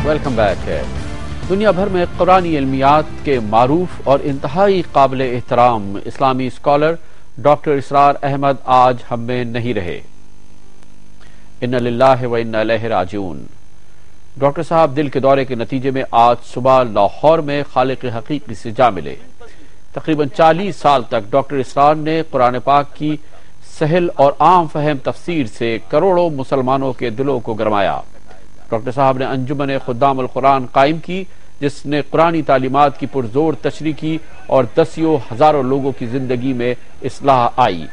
Welcome back ہے۔ دنیا بھر میں قرآنی علمیات کے معروف اور انتہائی قابل احترام اسلامی اسکالر ڈاکٹر اسرار احمد آج ہم میں نہیں رہے۔ انا للہ و انا الیہ راجعون۔ ڈاکٹر صاحب دل کے دورے کے نتیجے میں آج صبح لاہور میں خالق حقیقی سے جا ملے۔ تقریباً 40 سال تک ڈاکٹر اسرار نے قرآن پاک کی سہل اور عام فہم تفسیر سے کروڑوں مسلمانوں کے دلوں کو گرمایا۔ ڈاکٹر صاحب نے انجمن خدام القرآن قائم کی، جس نے قرآنی تعلیمات کی پرزور تشریح کی اور دسیوں ہزاروں لوگوں کی زندگی میں اصلاح آئی۔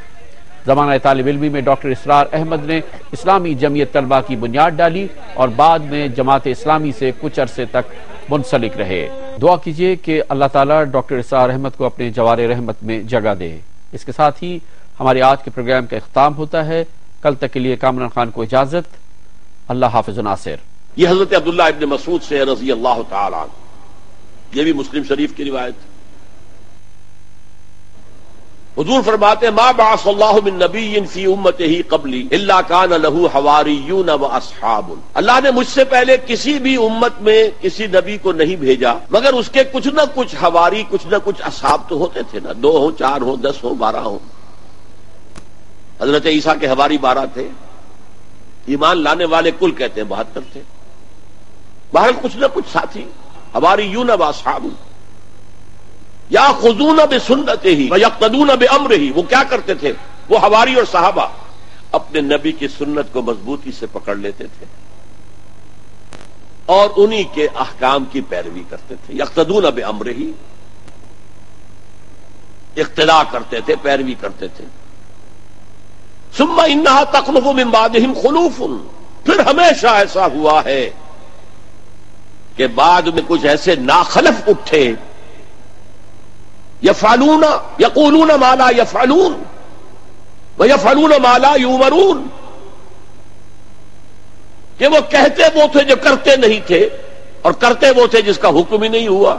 زمانہ طالب علمی میں ڈاکٹر اسرار احمد نے اسلامی جمعیت طلبہ کی بنیاد ڈالی اور بعد میں جماعت اسلامی سے کچھ عرصے تک منسلک رہے۔ دعا کیجیے کہ اللہ تعالیٰ ڈاکٹر اسرار احمد کو اپنے جوار رحمت میں جگہ دے۔ اس کے ساتھ ہی ہمارے آج کے پروگرام کا اختتام ہوتا ہے۔ کل تک کے لیے کامران خان کو اجازت۔ اللہ حافظ ناصر۔ یہ حضرت عبداللہ ابن مسعود سے رضی اللہ تعالی عنہ، یہ بھی مسلم شریف کی روایت ہے۔ حضور فرماتے ہیں ما بعث اللہ من نبی فی امتہ قبلی الا کان لہ حواریون و اصحاب۔ اللہ نے مجھ سے پہلے کسی بھی امت میں کسی نبی کو نہیں بھیجا مگر اس کے کچھ نہ کچھ حواری، کچھ نہ کچھ اصحاب تو ہوتے تھے نا، 2 ہوں، 4 ہوں، 10 ہوں، 12 ہوں۔ حضرت عیسیٰ کے حواری 12 تھے، ایمان لانے والے کل کہتے ہیں 72 تھے۔ بہرحال کچھ نہ کچھ ساتھی، حواریون و اصحاب یاخذون بسنتہ ویقتدون بامرہ۔ وہ کیا کرتے تھے؟ وہ حواری اور صحابہ اپنے نبی کی سنت کو مضبوطی سے پکڑ لیتے تھے اور انہی کے احکام کی پیروی کرتے تھے۔ یقتدون بامرہ، اقتداء کرتے تھے، پیروی کرتے تھے۔ ثم انہا تخلف من بعدہم خلوف، پھر ہمیشہ ایسا ہوا ہے کہ بعد میں کچھ ایسے ناخلف اٹھے، یفعلون یقولون ما لا یفعلون ویفعلون ما لا یؤمرون، کہ وہ کہتے وہ تھے جو کرتے نہیں تھے اور کرتے وہ تھے جس کا حکم ہی نہیں ہوا۔